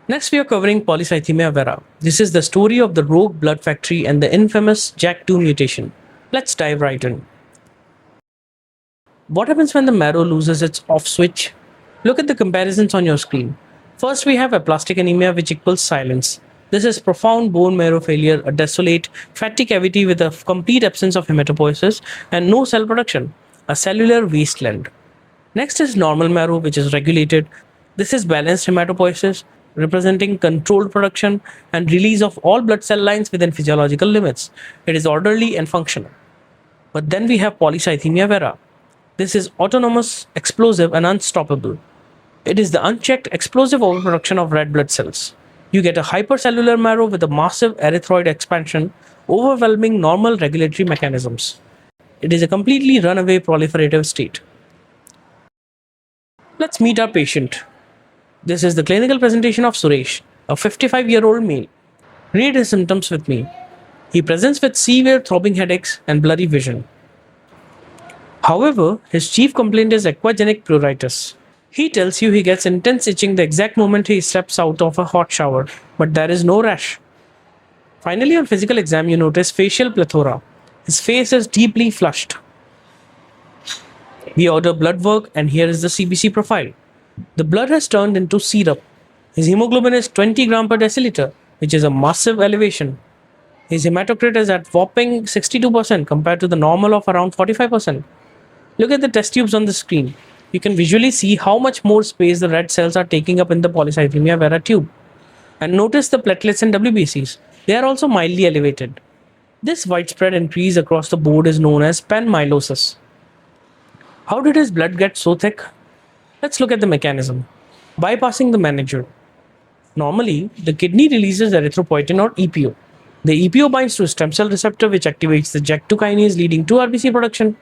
Next, we are covering Polycythemia Vera. This is the story of the rogue blood factory and the infamous JAK2 mutation. Let's dive right in. What happens when the marrow loses its off switch? Look at the comparisons on your screen. First, we have aplastic anemia, which equals silence. This is profound bone marrow failure, a desolate, fatty cavity with a complete absence of hematopoiesis and no cell production, a cellular wasteland. Next is normal marrow, which is regulated. This is balanced hematopoiesis, representing controlled production and release of all blood cell lines within physiological limits. It is orderly and functional. But then we have polycythemia vera. This is autonomous, explosive, and unstoppable. It is the unchecked explosive overproduction of red blood cells. You get a hypercellular marrow with a massive erythroid expansion, overwhelming normal regulatory mechanisms. It is a completely runaway proliferative state. Let's meet our patient. This is the clinical presentation of Suresh, a 55-year-old male. Read his symptoms with me. He presents with severe throbbing headaches and blurry vision. However, his chief complaint is aquagenic pruritus. He tells you he gets intense itching the exact moment he steps out of a hot shower, but there is no rash. Finally, on physical exam, you notice facial plethora. His face is deeply flushed. We order blood work, and here is the CBC profile. The blood has turned into syrup. His hemoglobin is 20 gram per deciliter, which is a massive elevation. His hematocrit is at whopping 62% compared to the normal of around 45%. Look at the test tubes on the screen. You can visually see how much more space the red cells are taking up in the polycythemia vera tube. And notice the platelets and WBCs. They are also mildly elevated. This widespread increase across the board is known as panmyelosis. How did his blood get so thick? Let's look at the mechanism. Bypassing the manager. Normally, the kidney releases erythropoietin or EPO. The EPO binds to a stem cell receptor which activates the JAK2 kinase leading to RBC production.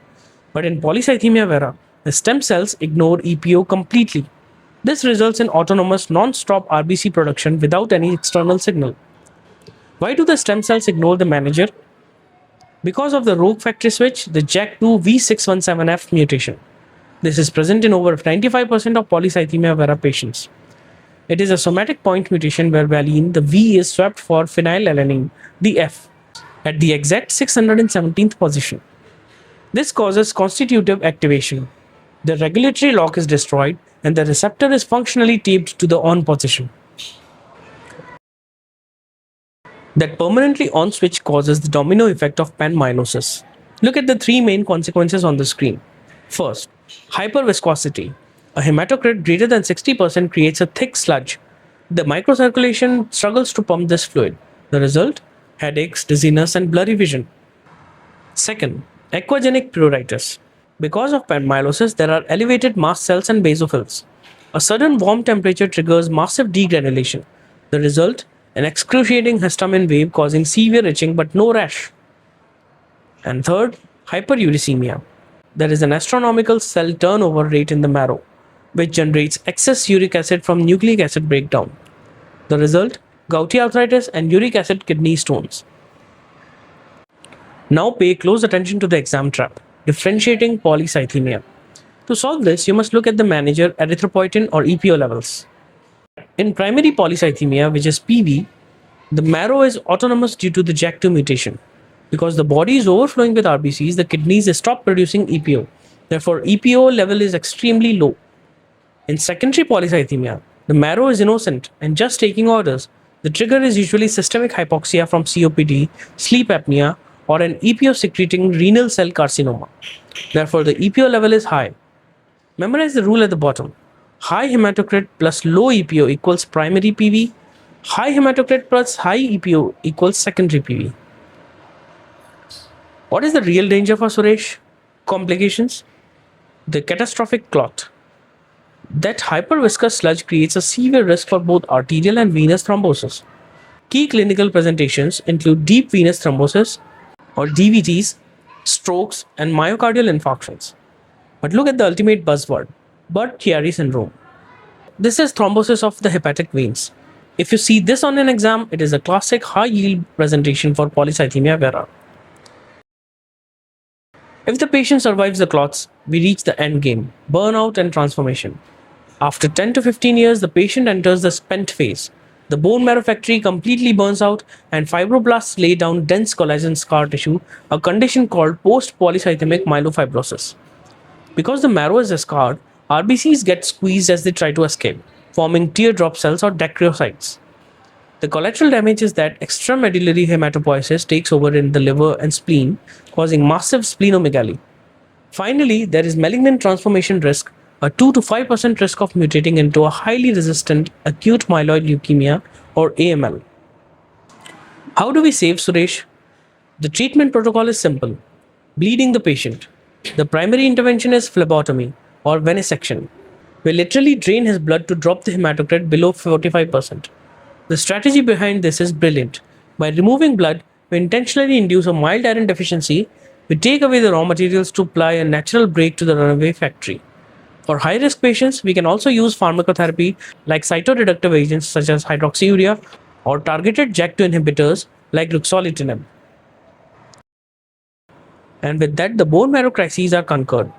But in polycythemia vera, the stem cells ignore EPO completely. This results in autonomous non-stop RBC production without any external signal. Why do the stem cells ignore the manager? Because of the rogue factory switch, the JAK2 V617F mutation. This is present in over 95% of polycythemia vera patients. It is a somatic point mutation where valine, the V, is swapped for phenylalanine, the F, at the exact 617th position. This causes constitutive activation. The regulatory lock is destroyed and the receptor is functionally taped to the on position. That permanently on switch causes the domino effect of panmyelosis. Look at the three main consequences on the screen. First, hyperviscosity. A hematocrit greater than 60% creates a thick sludge. The microcirculation struggles to pump this fluid. The result? Headaches, dizziness, and blurry vision. Second, aquagenic pruritus. Because of panmyelosis, there are elevated mast cells and basophils. A sudden warm temperature triggers massive degranulation. The result? An excruciating histamine wave causing severe itching but no rash. And third, hyperuricemia. There is an astronomical cell turnover rate in the marrow, which generates excess uric acid from nucleic acid breakdown. The result? Gouty arthritis and uric acid kidney stones. Now pay close attention to the exam trap, differentiating polycythemia. To solve this, you must look at the manager erythropoietin or EPO levels. In primary polycythemia, which is PV, the marrow is autonomous due to the JAK2 mutation. Because the body is overflowing with RBCs, the kidneys stop producing EPO. Therefore, EPO level is extremely low. In secondary polycythemia, the marrow is innocent and just taking orders. The trigger is usually systemic hypoxia from COPD, sleep apnea, or an EPO-secreting renal cell carcinoma. Therefore, the EPO level is high. Memorize the rule at the bottom. High hematocrit plus low EPO equals primary PV. High hematocrit plus high EPO equals secondary PV. What is the real danger for Suresh? Complications? The catastrophic clot. That hyperviscous sludge creates a severe risk for both arterial and venous thrombosis. Key clinical presentations include deep venous thrombosis, or DVTs, strokes, and myocardial infarctions. But look at the ultimate buzzword, Budd-Chiari syndrome. This is thrombosis of the hepatic veins. If you see this on an exam, it is a classic high-yield presentation for polycythemia vera. If the patient survives the clots, we reach the end game, burnout and transformation. After 10 to 15 years, the patient enters the spent phase. The bone marrow factory completely burns out and fibroblasts lay down dense collagen scar tissue, a condition called post-polycythemic myelofibrosis. Because the marrow is scarred, RBCs get squeezed as they try to escape, forming teardrop cells or dacryocytes. The collateral damage is that extramedullary hematopoiesis takes over in the liver and spleen, causing massive splenomegaly. Finally, there is malignant transformation risk, a 2 to 5% risk of mutating into a highly resistant acute myeloid leukemia or AML. How do we save Suresh? The treatment protocol is simple: bleeding the patient. The primary intervention is phlebotomy or venesection. We literally drain his blood to drop the hematocrit below 45%. The strategy behind this is brilliant. By removing blood, we intentionally induce a mild iron deficiency. We take away the raw materials to apply a natural break to the runaway factory. For high risk patients, we can also use pharmacotherapy like cytoreductive agents such as hydroxyurea or targeted JAK2 inhibitors like ruxolitinib. And with that, the bone marrow crises are conquered.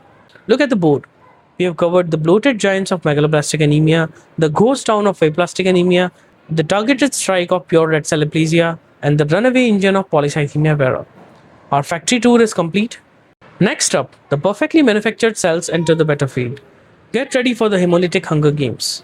Look at the board. We have covered the bloated giants of megaloblastic anemia, the ghost town of aplastic anemia, the targeted strike of pure red cell aplasia, and the runaway engine of polycythemia vera. Our factory tour is complete. Next up, the perfectly manufactured cells enter the battlefield. Get ready for the hemolytic Hunger Games.